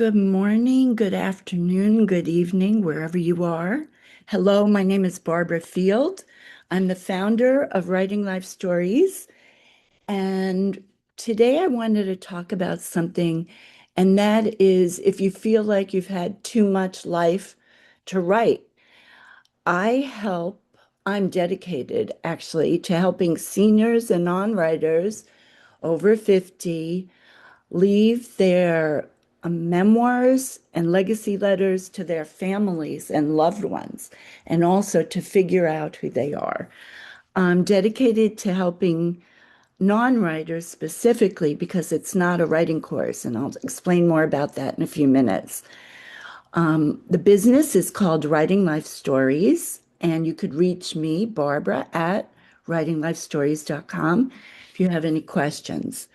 Good morning, good afternoon, good evening, wherever you are. Hello, my name is Barbara Field. I'm the founder of Writing Life Stories. And today I wanted to talk about something, and that is if you feel like you've had too much life to write. I help, I'm dedicated actually to helping seniors and non-writers over 50 leave their memoirs and legacy letters to their families and loved ones, and also to figure out who they are. I'm dedicated to helping non-writers specifically because it's not a writing course, and I'll explain more about that in a few minutes. The business is called Writing Life Stories, and you could reach me, Barbara, at writinglifestories.com if you have any questions.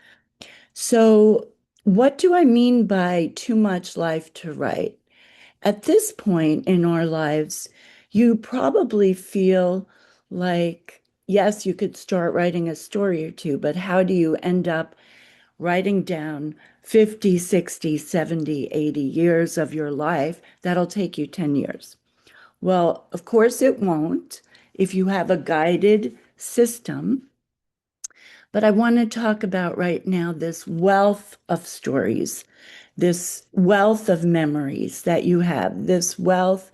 So, what do I mean by too much life to write? At this point in our lives, you probably feel like, yes, you could start writing a story or two, but how do you end up writing down 50, 60, 70, 80 years of your life? That'll take you 10 years. Well, of course, it won't if you have a guided system, but I want to talk about right now this wealth of stories, this wealth of memories that you have, this wealth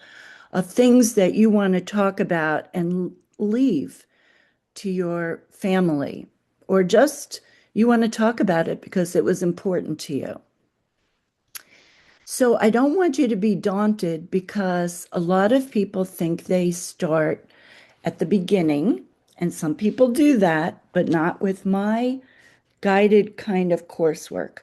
of things that you want to talk about and leave to your family, or just you want to talk about it because it was important to you. So I don't want you to be daunted because a lot of people think they start at the beginning, and some people do that, but not with my guided kind of coursework.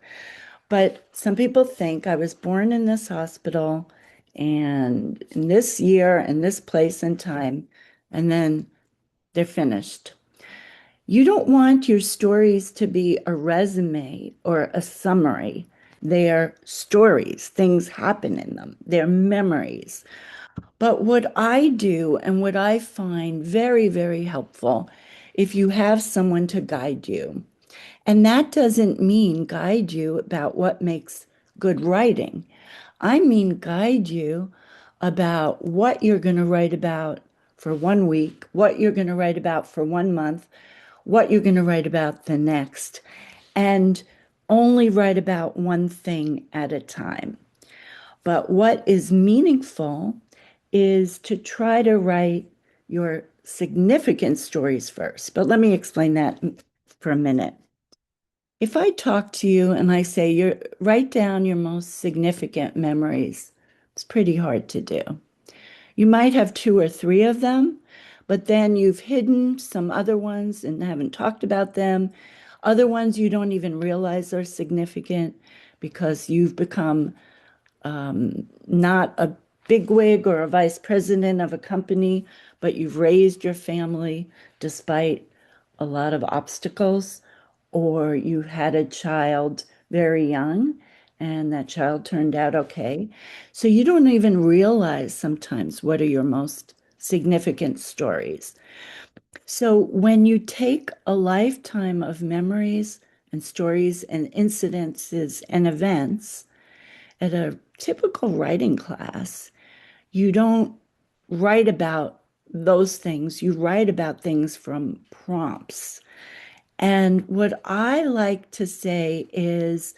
But some people think I was born in this hospital and in this year and this place and time, and then they're finished. You don't want your stories to be a resume or a summary. They're stories, things happen in them, they're memories. But what I do and what I find very, very helpful if you have someone to guide you, and that doesn't mean guide you about what makes good writing. I mean guide you about what you're going to write about for 1 week, what you're going to write about for 1 month, what you're going to write about the next, and only write about one thing at a time. But what is meaningful is to try to write your significant stories first. But let me explain that for a minute. If I talk to you and I say, write down your most significant memories, it's pretty hard to do. You might have two or three of them, but then you've hidden some other ones and haven't talked about them. Other ones you don't even realize are significant because you've become not a bigwig or a vice president of a company, but you've raised your family despite a lot of obstacles, or you had a child very young and that child turned out okay. So you don't even realize sometimes what are your most significant stories. So when you take a lifetime of memories and stories and incidences and events at a typical writing class, you don't write about those things. You write about things from prompts. And what I like to say is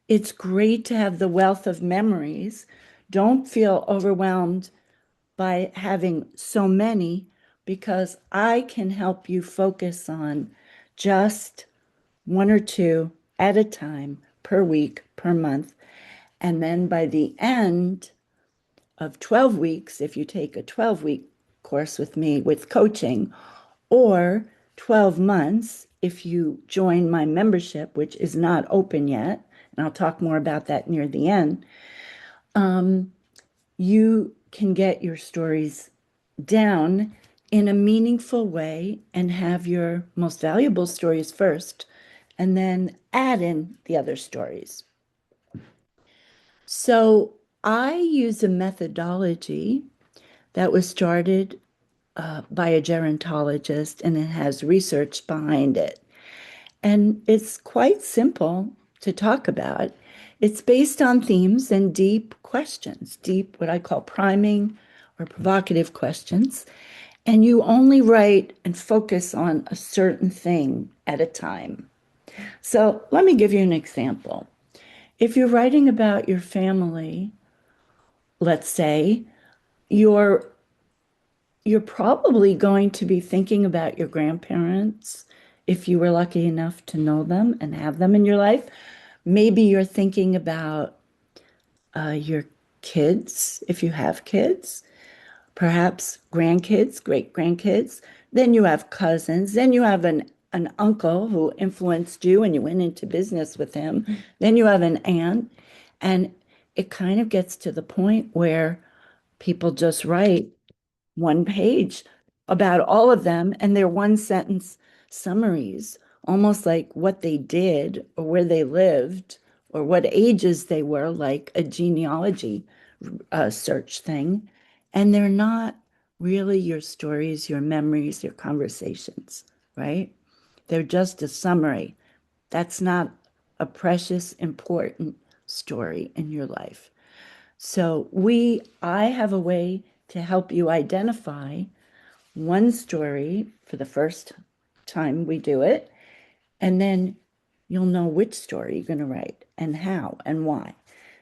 it's great to have the wealth of memories. Don't feel overwhelmed by having so many because I can help you focus on just one or two at a time per week, per month. And then by the end of 12 weeks, if you take a 12-week course with me with coaching, or 12 months if you join my membership, which is not open yet, and I'll talk more about that near the end, you can get your stories down in a meaningful way and have your most valuable stories first, and then add in the other stories. So I use a methodology that was started by a gerontologist, and it has research behind it. And it's quite simple. to talk about. It's based on themes and deep questions, deep, what I call priming or provocative questions. And you only write and focus on a certain thing at a time. So let me give you an example. If you're writing about your family, let's say, you're you're probably going to be thinking about your grandparents if you were lucky enough to know them and have them in your life. Maybe you're thinking about your kids if you have kids, perhaps grandkids, great grandkids. Then you have cousins. Then you have an uncle who influenced you and you went into business with him. Then you have an aunt. And it kind of gets to the point where people just write one page about all of them and their one sentence summaries, almost like what they did or where they lived or what ages they were, like a genealogy search thing. And they're not really your stories, your memories, your conversations, right? They're just a summary. That's not a precious, important story in your life. So I have a way to help you identify one story for the first time we do it, and then you'll know which story you're going to write and how and why.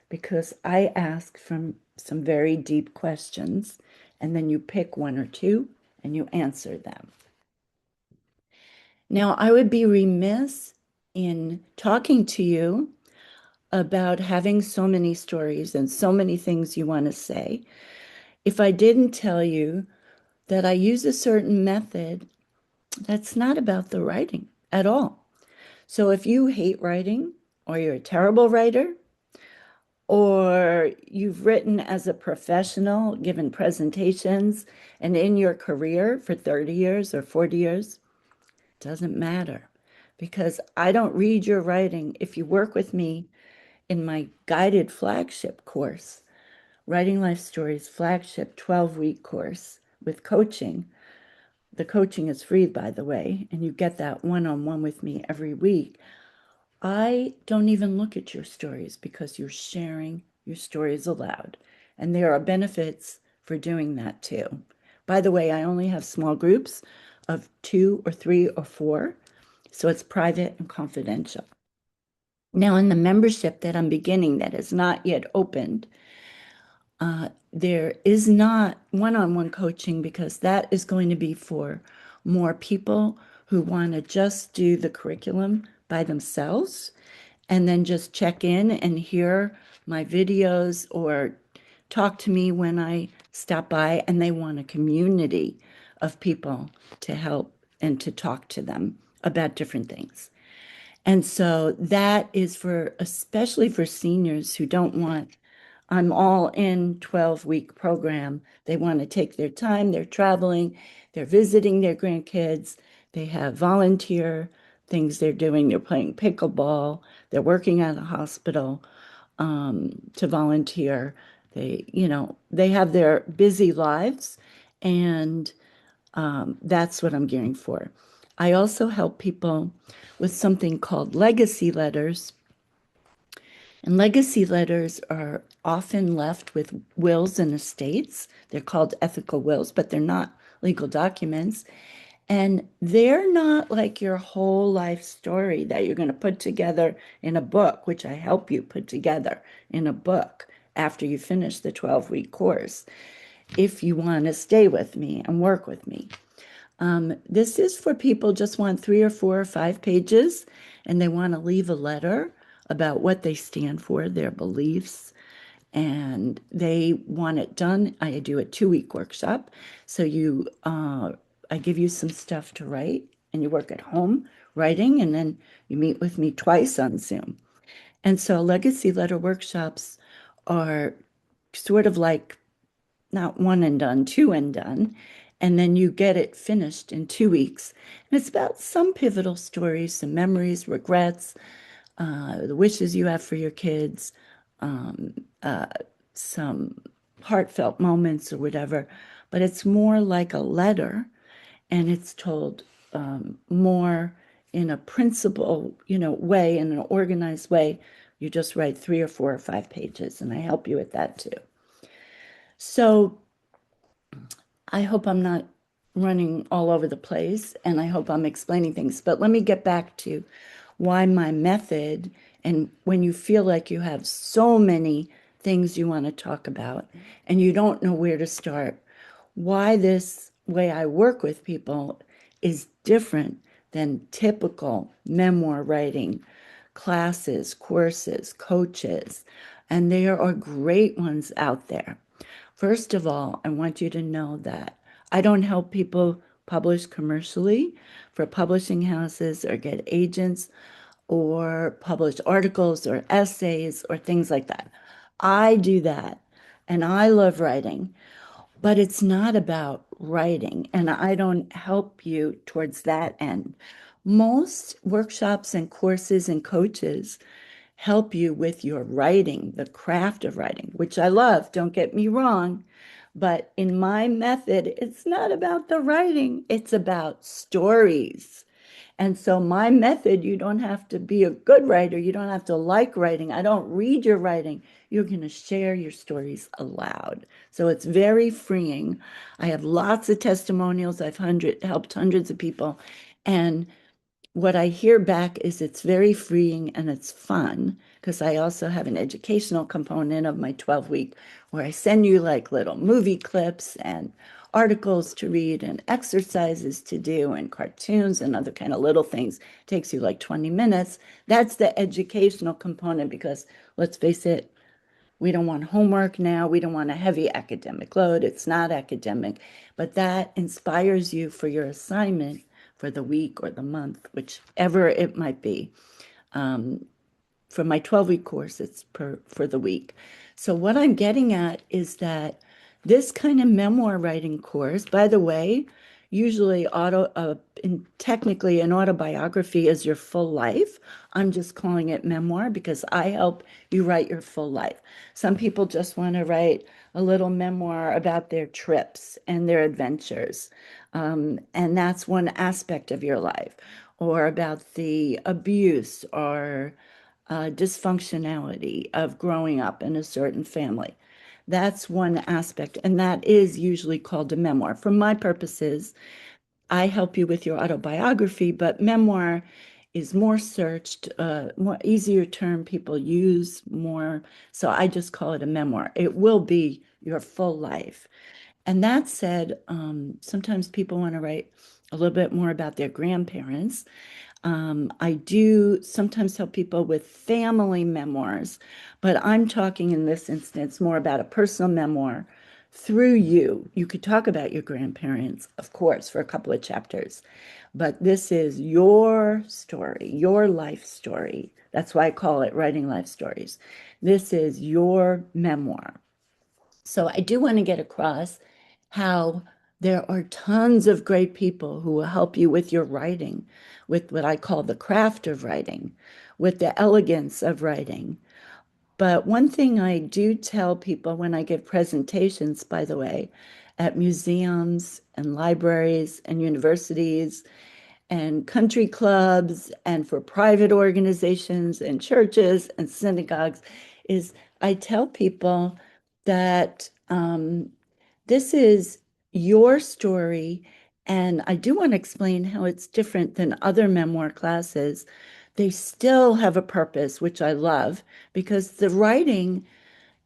Because I ask from some very deep questions, and then you pick one or two and you answer them. Now, I would be remiss in talking to you about having so many stories and so many things you want to say if I didn't tell you that I use a certain method that's not about the writing at all. So if you hate writing, or you're a terrible writer, or you've written as a professional, given presentations, and in your career for 30 years or 40 years, doesn't matter because I don't read your writing. If you work with me in my guided flagship course, Writing Life Stories flagship 12-week course with coaching. The coaching is free, by the way, and you get that one-on-one with me every week. I don't even look at your stories because you're sharing your stories aloud. And there are benefits for doing that too. By the way, I only have small groups of 2 or 3 or 4, so it's private and confidential. Now, in the membership that I'm beginning that has not yet opened, there is not one-on-one coaching because that is going to be for more people who want to just do the curriculum by themselves and then just check in and hear my videos or talk to me when I stop by, and they want a community of people to help and to talk to them about different things. And so that is for especially for seniors who don't want I'm all in 12-week program. They want to take their time, they're traveling, they're visiting their grandkids, they have volunteer things they're doing, they're playing pickleball, they're working at a hospital to volunteer. They have their busy lives, and that's what I'm gearing for. I also help people with something called legacy letters, and legacy letters are often left with wills and estates. They're called ethical wills, but they're not legal documents. And they're not like your whole life story that you're going to put together in a book, which I help you put together in a book after you finish the 12-week course, if you want to stay with me and work with me. This is for people just want 3 or 4 or 5 pages, and they want to leave a letter about what they stand for, their beliefs, and they want it done. I do a 2-week workshop. So I give you some stuff to write, and you work at home writing, and then you meet with me twice on Zoom. And so legacy letter workshops are sort of like not one and done, two and done. And then you get it finished in 2 weeks. And it's about some pivotal stories, some memories, regrets, the wishes you have for your kids, um, uh, some heartfelt moments or whatever. But it's more like a letter, and it's told more in a principle, way, in an organized way, you just write 3 or 4 or 5 pages, and I help you with that too. So I hope I'm not running all over the place, and I hope I'm explaining things. But let me get back to why my method, and when you feel like you have so many things you want to talk about and you don't know where to start, why this way I work with people is different than typical memoir writing classes, courses, coaches, and there are great ones out there. First of all, I want you to know that I don't help people publish commercially for publishing houses or get agents or publish articles or essays or things like that. I do that and I love writing, but it's not about writing, and I don't help you towards that end. Most workshops and courses and coaches help you with your writing, the craft of writing, which I love, don't get me wrong. But in my method, it's not about the writing, it's about stories. And so, my method, you don't have to be a good writer. You don't have to like writing. I don't read your writing. You're going to share your stories aloud. So, it's very freeing. I have lots of testimonials. Helped hundreds of people. And what I hear back is it's very freeing and it's fun because I also have an educational component of my 12-week where I send you like little movie clips and articles to read and exercises to do and cartoons and other kind of little things. It takes you like 20 minutes. That's the educational component because let's face it, we don't want homework now. We don't want a heavy academic load. It's not academic, but that inspires you for your assignment for the week or the month, whichever it might be. Um, for my 12-week course, it's for the week. So what I'm getting at is that this kind of memoir writing course, by the way, usually technically an autobiography is your full life. I'm just calling it memoir because I help you write your full life. Some people just want to write a little memoir about their trips and their adventures. And that's one aspect of your life, or about the abuse or dysfunctionality of growing up in a certain family. That's one aspect, and that is usually called a memoir. For my purposes, I help you with your autobiography, but memoir is more searched, more easier term people use more. So I just call it a memoir. It will be your full life. And that said, sometimes people want to write a little bit more about their grandparents. I do sometimes help people with family memoirs, but I'm talking in this instance more about a personal memoir through you. You could talk about your grandparents, of course, for a couple of chapters, but this is your story, your life story. That's why I call it Writing Life Stories. This is your memoir. So I do want to get across how there are tons of great people who will help you with your writing, with what I call the craft of writing, with the elegance of writing. But one thing I do tell people when I give presentations, by the way, at museums and libraries and universities and country clubs and for private organizations and churches and synagogues, is I tell people that this is your story. And I do want to explain how it's different than other memoir classes. They still have a purpose, which I love, because the writing,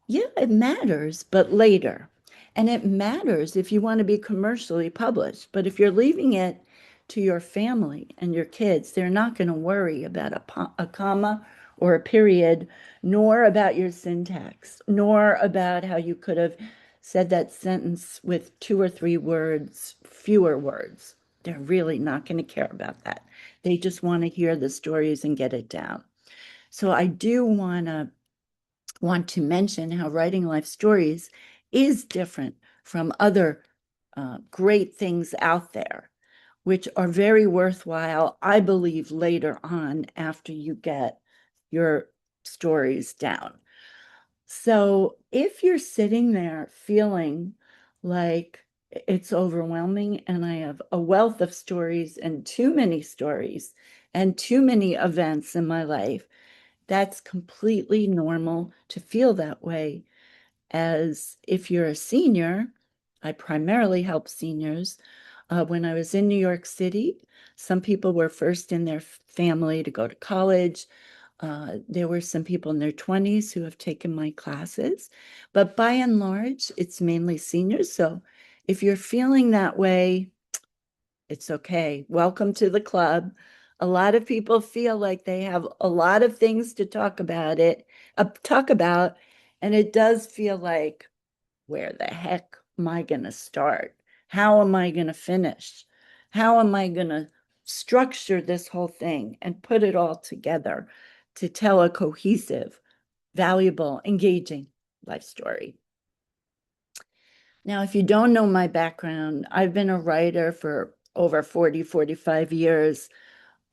yeah, it matters, but later. And it matters if you want to be commercially published. But if you're leaving it to your family and your kids, they're not going to worry about a comma or a period, nor about your syntax, nor about how you could have said that sentence with 2 or 3 words, fewer words. They're really not going to care about that. They just want to hear the stories and get it down. So I do want to mention how writing life stories is different from other great things out there, which are very worthwhile, I believe, later on after you get your stories down. So if you're sitting there feeling like it's overwhelming and I have a wealth of stories and too many stories and too many events in my life. That's completely normal to feel that way. As if you're a senior, I primarily help seniors. When I was in New York City, some people were first in their family to go to college. There were some people in their 20s who have taken my classes, but by and large, it's mainly seniors. So if you're feeling that way, it's okay. Welcome to the club. A lot of people feel like they have a lot of things to talk about, and it does feel like, where the heck am I going to start? How am I going to finish? How am I going to structure this whole thing and put it all together to tell a cohesive, valuable, engaging life story? Now, if you don't know my background, I've been a writer for over 40, 45 years,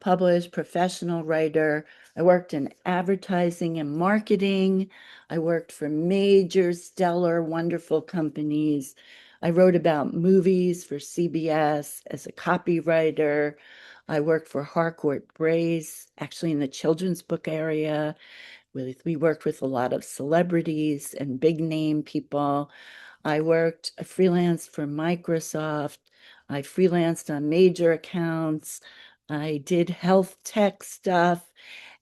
published professional writer. I worked in advertising and marketing. I worked for major, stellar, wonderful companies. I wrote about movies for CBS as a copywriter. I worked for Harcourt Brace, actually in the children's book area. We worked with a lot of celebrities and big name people. I worked freelance for Microsoft. I freelanced on major accounts. I did health tech stuff.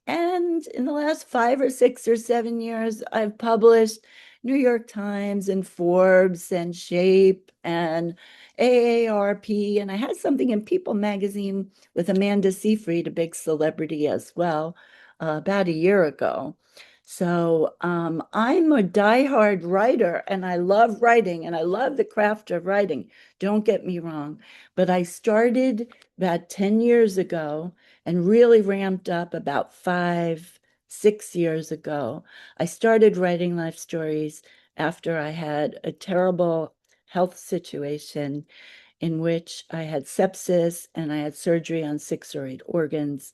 And in the last 5 or 6 or 7 years, I've published New York Times and Forbes and Shape and AARP. And I had something in People magazine with Amanda Seyfried, a big celebrity as well, about a year ago. So I'm a diehard writer and I love writing and I love the craft of writing. Don't get me wrong. But I started about 10 years ago and really ramped up about 5, 6 years ago. I started writing life stories after I had a terrible health situation in which I had sepsis and I had surgery on 6 or 8 organs.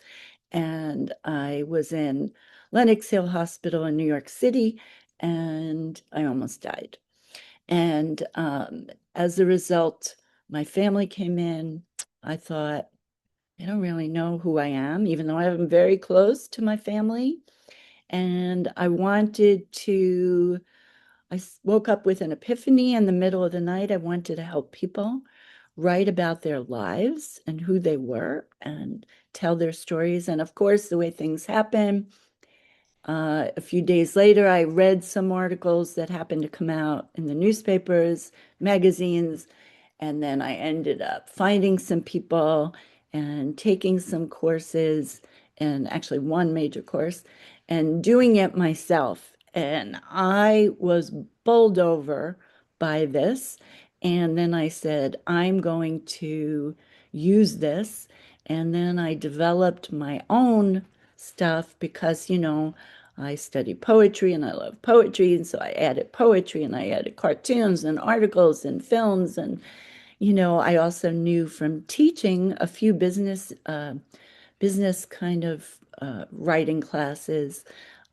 And I was in Lenox Hill Hospital in New York City and I almost died. And as a result, my family came in. I thought, I don't really know who I am, even though I'm very close to my family. And I woke up with an epiphany in the middle of the night. I wanted to help people write about their lives and who they were and tell their stories. And of course, the way things happen, a few days later, I read some articles that happened to come out in the newspapers, magazines, and then I ended up finding some people and taking some courses, and actually one major course, and doing it myself. And I was bowled over by this. And then I said, I'm going to use this. And then I developed my own stuff because, I study poetry and I love poetry. And so I added poetry and I added cartoons and articles and films. And, I also knew from teaching a few business kind of writing classes,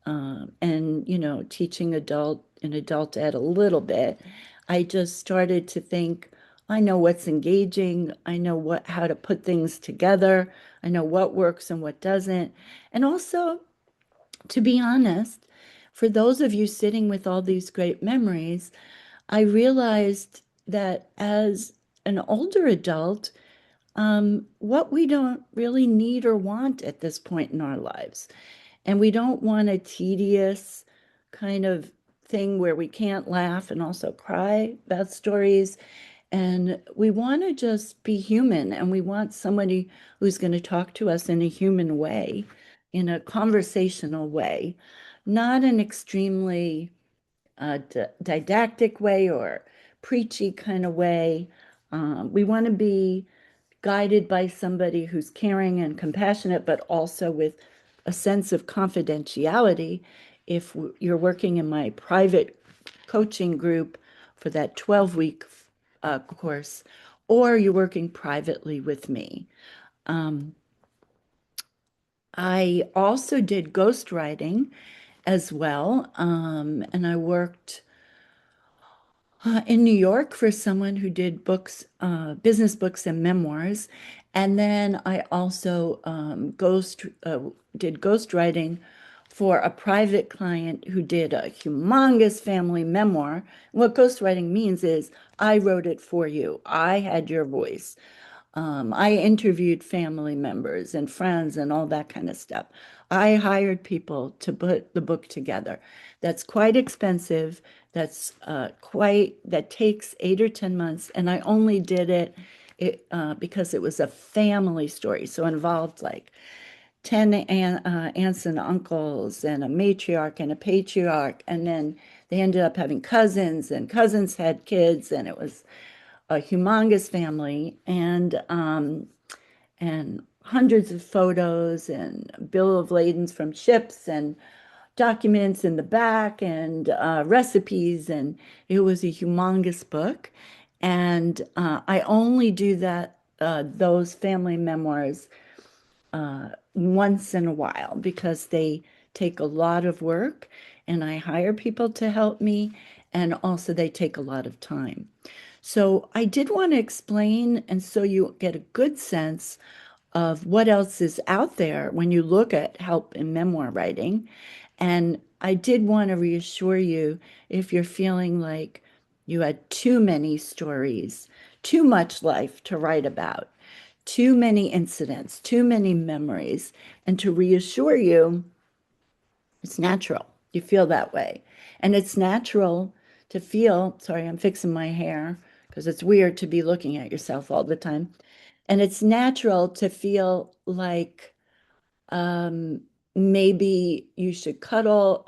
and, teaching adult ed a little bit. I just started to think, I know what's engaging. I know how to put things together. I know what works and what doesn't. And also, to be honest, for those of you sitting with all these great memories, I realized that as an older adult, what we don't really need or want at this point in our lives. And we don't want a tedious kind of thing where we can't laugh and also cry about stories. And we want to just be human and we want somebody who's going to talk to us in a human way, in a conversational way, not an extremely didactic way or preachy kind of way. We want to be guided by somebody who's caring and compassionate, but also with a sense of confidentiality. If you're working in my private coaching group for that 12-week course, or you're working privately with me. I also did ghostwriting as well, and I worked in New York for someone who did books, business books and memoirs. And then I also did ghostwriting for a private client who did a humongous family memoir. What ghostwriting means is I wrote it for you. I had your voice. I interviewed family members and friends and all that kind of stuff. I hired people to put the book together. That's quite expensive. That takes 8 or 10 months. And I only did it because it was a family story. So it involved like 10 aunts and uncles and a matriarch and a patriarch. And then they ended up having cousins, and cousins had kids, and it was a humongous family. And hundreds of photos and bill of ladings from ships and documents in the back and recipes. And it was a humongous book. And I only do those family memoirs once in a while because they take a lot of work and I hire people to help me. And also, they take a lot of time. So I did want to explain, and so you get a good sense of what else is out there when you look at help in memoir writing. And I did want to reassure you if you're feeling like you had too many stories, too much life to write about, too many incidents, too many memories, and to reassure you it's natural. You feel that way. And it's natural to feel, sorry, I'm fixing my hair because it's weird to be looking at yourself all the time. And it's natural to feel like um, maybe you should cut off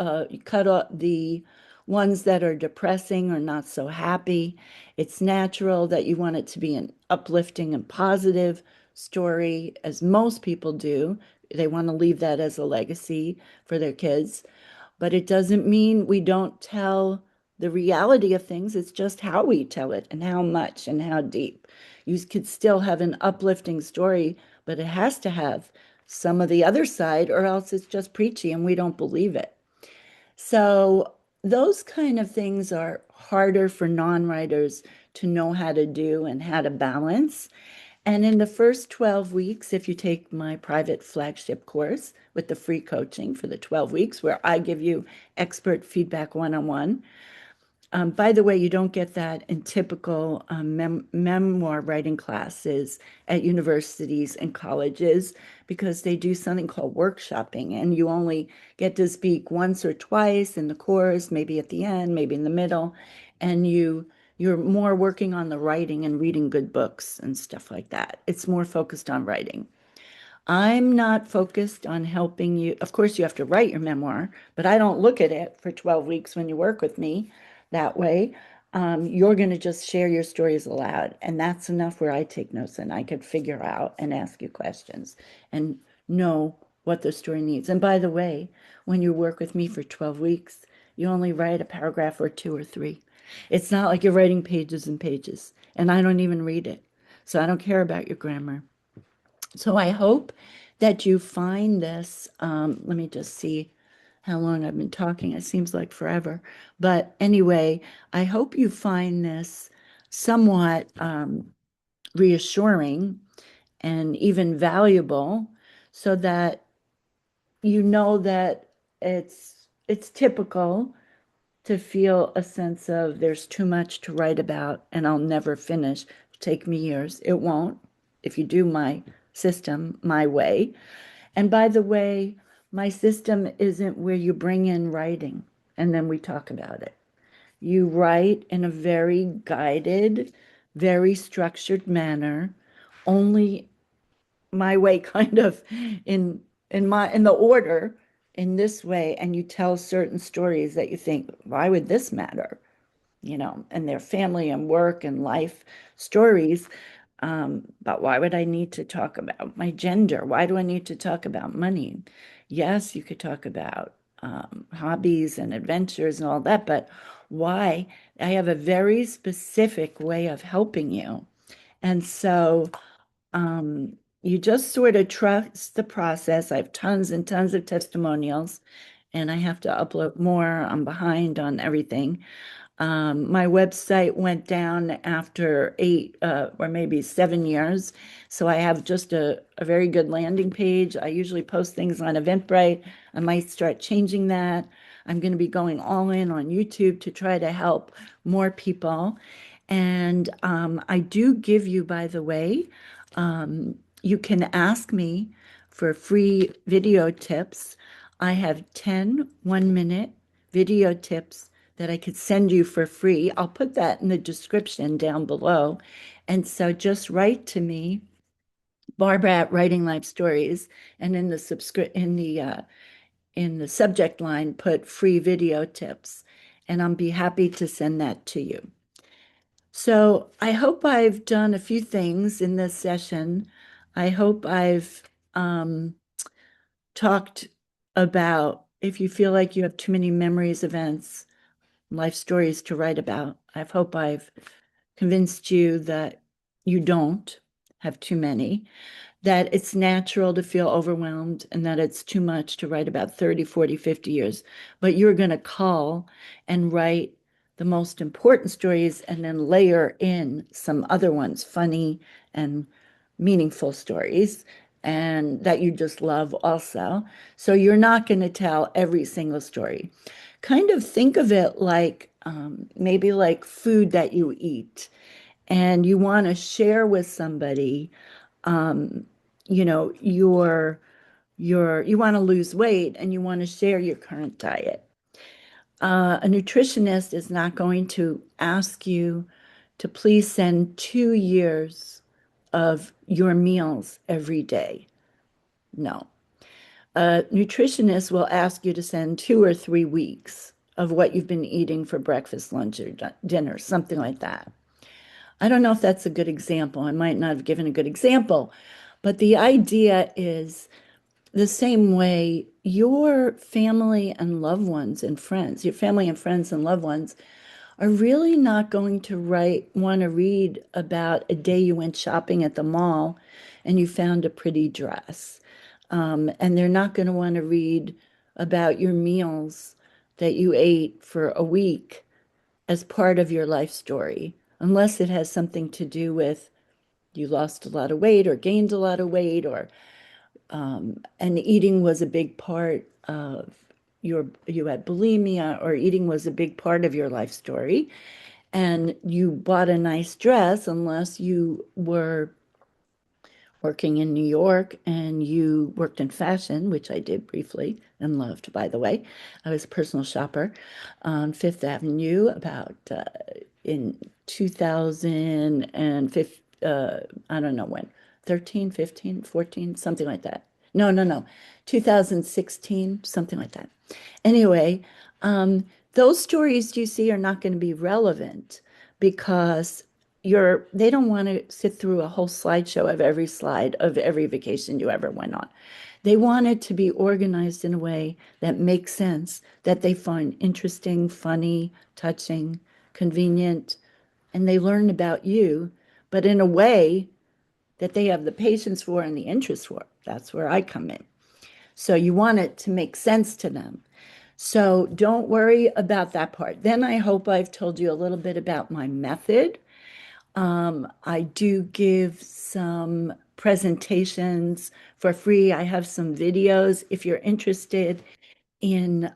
the ones that are depressing or not so happy. It's natural that you want it to be an uplifting and positive story, as most people do. They want to leave that as a legacy for their kids. But it doesn't mean we don't tell the reality of things. It's just how we tell it and how much and how deep. You could still have an uplifting story, but it has to have some of the other side, or else it's just preachy and we don't believe it. So, those kind of things are harder for non-writers to know how to do and how to balance. And in the first 12 weeks, if you take my private flagship course with the free coaching for the 12 weeks, where I give you expert feedback one-on-one, by the way, you don't get that in typical memoir writing classes at universities and colleges because they do something called workshopping, and you only get to speak once or twice in the course, maybe at the end, maybe in the middle, and you're more working on the writing and reading good books and stuff like that. It's more focused on writing. I'm not focused on helping you. Of course, you have to write your memoir, but I don't look at it for 12 weeks when you work with me that way. You're going to just share your stories aloud, and that's enough where I take notes and I could figure out and ask you questions and know what the story needs. And by the way, when you work with me for 12 weeks, you only write a paragraph or two or three. It's not like you're writing pages and pages, and I don't even read it. So I don't care about your grammar. So I hope that you find this. Let me just see how long I've been talking. It seems like forever. But anyway, I hope you find this somewhat reassuring and even valuable so that you know that it's typical to feel a sense of there's too much to write about and I'll never finish. It'll take me years. It won't if you do my system my way. And by the way, my system isn't where you bring in writing and then we talk about it. You write in a very guided, very structured manner, only my way kind of in in the order in this way, and you tell certain stories that you think, why would this matter? And their family and work and life stories. But why would I need to talk about my gender? Why do I need to talk about money? Yes, you could talk about hobbies and adventures and all that, but why? I have a very specific way of helping you. And so you just sort of trust the process. I have tons and tons of testimonials, and I have to upload more. I'm behind on everything. My website went down after 8 or maybe 7 years. So I have just a very good landing page. I usually post things on Eventbrite. I might start changing that. I'm going to be going all in on YouTube to try to help more people. And I do give you, by the way, you can ask me for free video tips. I have 10 1 minute video tips that I could send you for free. I'll put that in the description down below. And so just write to me, Barbara at Writing Life Stories, and in the in the subject line, put free video tips, and I'll be happy to send that to you. So I hope I've done a few things in this session. I hope I've um, talked about if you feel like you have too many memories, events, life stories to write about. I hope I've convinced you that you don't have too many, that it's natural to feel overwhelmed and that it's too much to write about 30, 40, 50 years. But you're going to call and write the most important stories and then layer in some other ones, funny and meaningful stories, and that you just love also. So you're not going to tell every single story. Kind of think of it like maybe like food that you eat and you want to share with somebody, um, you know, you want to lose weight and you want to share your current diet. A nutritionist is not going to ask you to please send 2 years of your meals every day. No. A nutritionist will ask you to send 2 or 3 weeks of what you've been eating for breakfast, lunch, or dinner, something like that. I don't know if that's a good example. I might not have given a good example, but the idea is the same way your family and loved ones and friends, your family and friends and loved ones are really not going to want to read about a day you went shopping at the mall and you found a pretty dress. And they're not going to want to read about your meals that you ate for a week as part of your life story, unless it has something to do with you lost a lot of weight or gained a lot of weight, or and eating was a big part of you had bulimia, or eating was a big part of your life story, and you bought a nice dress, unless you were working in New York and you worked in fashion, which I did briefly and loved, by the way. I was a personal shopper on Fifth Avenue about in 2005, I don't know when, 13, 15, 14, something like that. No, no, no, 2016, something like that. Anyway, those stories you see are not going to be relevant because they don't want to sit through a whole slideshow of every slide of every vacation you ever went on. They want it to be organized in a way that makes sense, that they find interesting, funny, touching, convenient, and they learn about you, but in a way that they have the patience for and the interest for. That's where I come in. So you want it to make sense to them. So don't worry about that part. Then I hope I've told you a little bit about my method. I do give some presentations for free. I have some videos if you're interested in.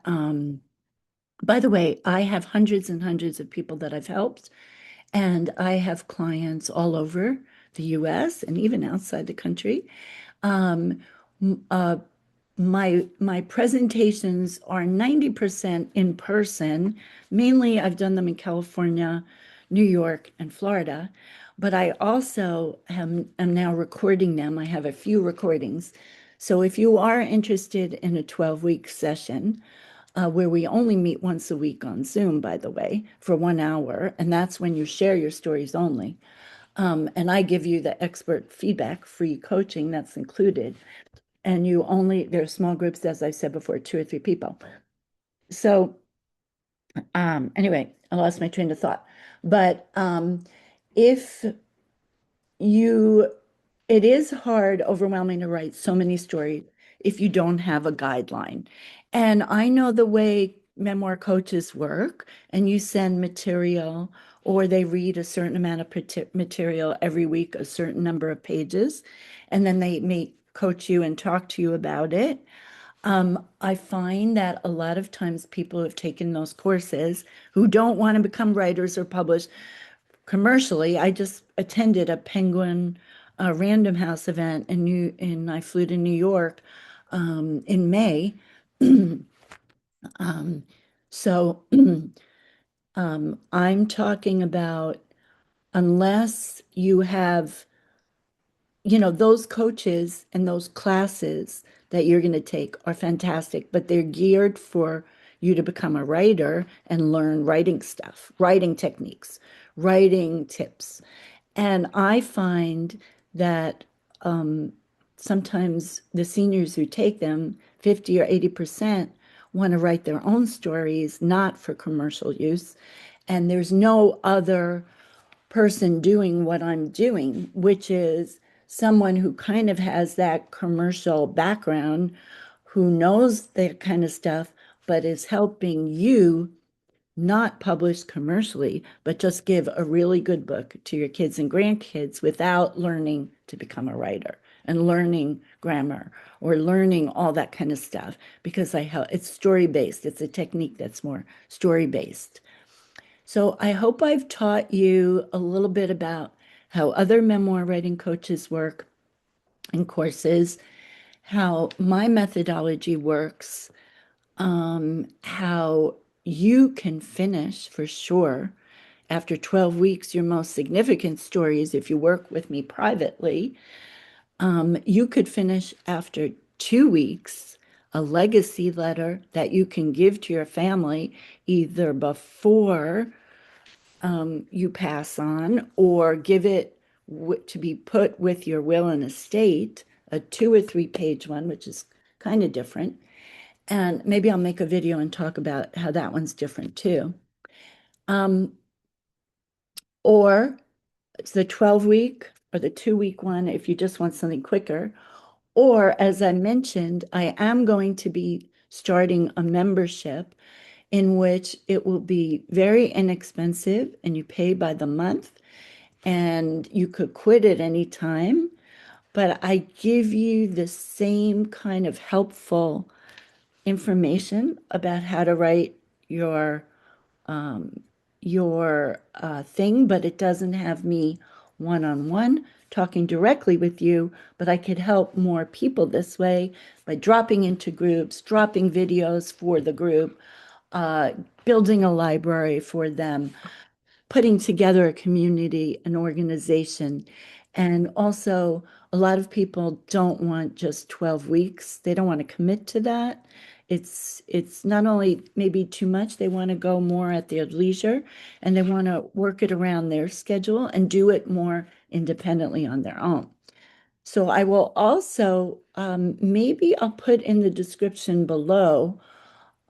By the way, I have hundreds and hundreds of people that I've helped, and I have clients all over the US and even outside the country. Um, my presentations are 90% in person. Mainly, I've done them in California, New York, and Florida. But I also am now recording them. I have a few recordings. So if you are interested in a 12-week session, where we only meet once a week on Zoom, by the way, for 1 hour, and that's when you share your stories only. And I give you the expert feedback, free coaching that's included. And there are small groups, as I said before, 2 or 3 people. So anyway, I lost my train of thought. But if you, it is hard, overwhelming to write so many stories if you don't have a guideline. And I know the way memoir coaches work, and you send material, or they read a certain amount of material every week, a certain number of pages, and then they may coach you and talk to you about it. I find that a lot of times people who have taken those courses who don't want to become writers or publish commercially. I just attended a Penguin Random House event and I flew to New York in May. Um, so I'm talking about unless you have, those coaches and those classes that you're going to take are fantastic, but they're geared for you to become a writer and learn writing stuff, writing techniques, writing tips. And I find that sometimes the seniors who take them, 50 or 80%, want to write their own stories, not for commercial use. And there's no other person doing what I'm doing, which is someone who kind of has that commercial background, who knows that kind of stuff, but is helping you not publish commercially, but just give a really good book to your kids and grandkids without learning to become a writer and learning grammar or learning all that kind of stuff because I help it's story based. It's a technique that's more story based. So I hope I've taught you a little bit about how other memoir writing coaches work and courses, how my methodology works, how you can finish for sure after 12 weeks your most significant stories if you work with me privately. You could finish after 2 weeks a legacy letter that you can give to your family either before you pass on or give it to be put with your will and estate, a 2 or 3 page one, which is kind of different. And maybe I'll make a video and talk about how that one's different too. Um, or it's the 12-week or the 2 week one if you just want something quicker. Or, as I mentioned, I am going to be starting a membership in which it will be very inexpensive and you pay by the month and you could quit at any time. But I give you the same kind of helpful information about how to write your thing, but it doesn't have me one-on-one talking directly with you, but I could help more people this way by dropping into groups, dropping videos for the group, uh, building a library for them, putting together a community, an organization. And also, a lot of people don't want just 12 weeks. They don't want to commit to that. It's not only maybe too much, they want to go more at their leisure and they want to work it around their schedule and do it more independently on their own. So I will also, maybe I'll put in the description below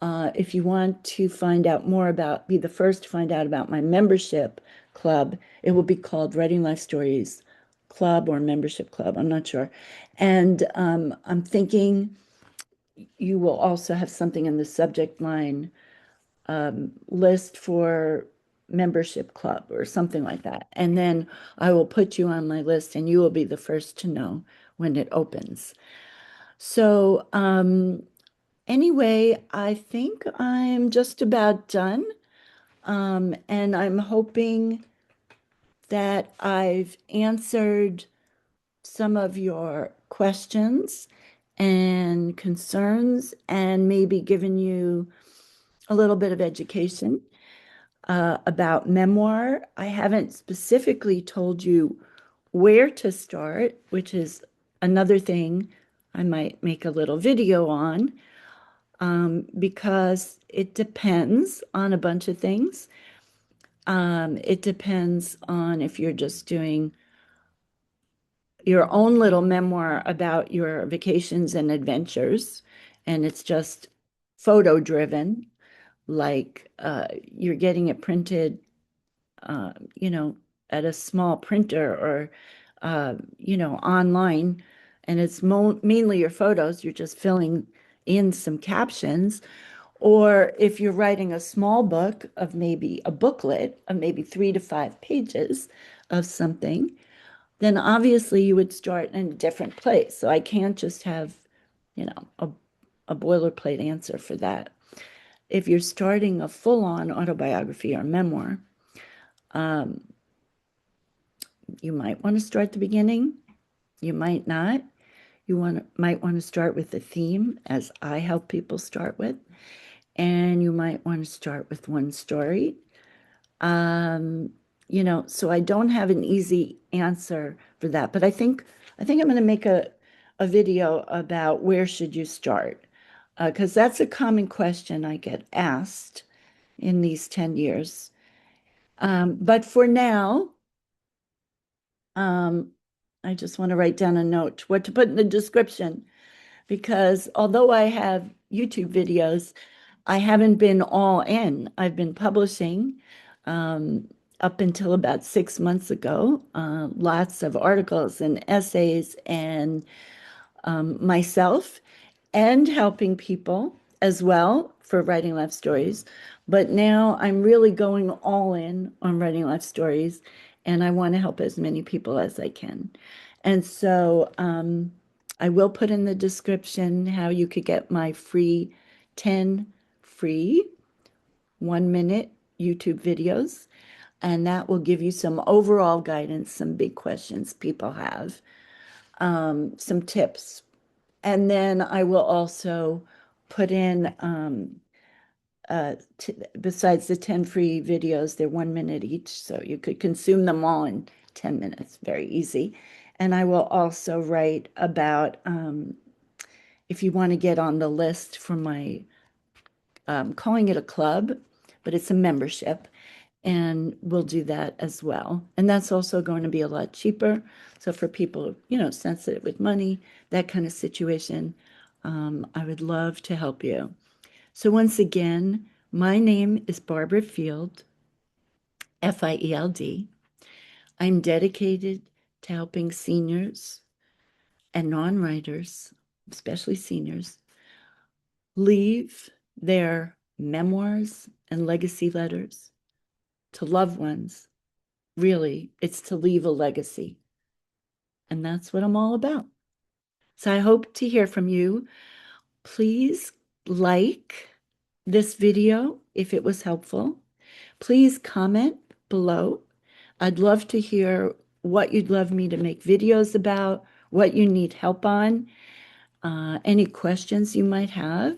if you want to find out more about, be the first to find out about my membership club. It will be called Writing Life Stories Club or Membership Club. I'm not sure. And I'm thinking you will also have something in the subject line list for membership club or something like that. And then I will put you on my list and you will be the first to know when it opens. So, anyway, I think I'm just about done. And I'm hoping that I've answered some of your questions and concerns and maybe given you a little bit of education about memoir. I haven't specifically told you where to start, which is another thing I might make a little video on. Because it depends on a bunch of things. It depends on if you're just doing your own little memoir about your vacations and adventures, and it's just photo driven, like you're getting it printed, uh, you know, at a small printer or, online, and it's mo mainly your photos. You're just filling in some captions. Or if you're writing a small book of maybe a booklet of maybe 3 to 5 pages of something, then obviously you would start in a different place. So I can't just have, you know, a boilerplate answer for that. If you're starting a full-on autobiography or memoir, um, you might want to start at the beginning. You might not. Might want to start with the theme, as I help people start with, and you might want to start with one story. Um, so I don't have an easy answer for that, but I think I'm going to make a video about where should you start, because that's a common question I get asked in these 10 years. But for now, um, I just want to write down a note what to put in the description, because although I have YouTube videos, I haven't been all in. I've been publishing up until about 6 months ago, lots of articles and essays and myself and helping people as well for writing life stories. But now I'm really going all in on writing life stories, and I want to help as many people as I can. And so I will put in the description how you could get my free 10 free 1 minute YouTube videos. And that will give you some overall guidance, some big questions people have, some tips. And then I will also put in, besides the 10 free videos, they're 1 minute each, so you could consume them all in 10 minutes, very easy. And I will also write about if you want to get on the list for my, calling it a club, but it's a membership. And we'll do that as well. And that's also going to be a lot cheaper. So for people, sensitive with money, that kind of situation, I would love to help you. So once again, my name is Barbara Field, Field. I'm dedicated to helping seniors and non-writers, especially seniors, leave their memoirs and legacy letters to loved ones. Really, it's to leave a legacy. And that's what I'm all about. So I hope to hear from you. Please like this video if it was helpful. Please comment below. I'd love to hear what you'd love me to make videos about, what you need help on, any questions you might have.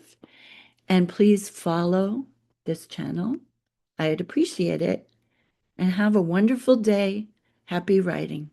And please follow this channel. I'd appreciate it. And have a wonderful day. Happy writing.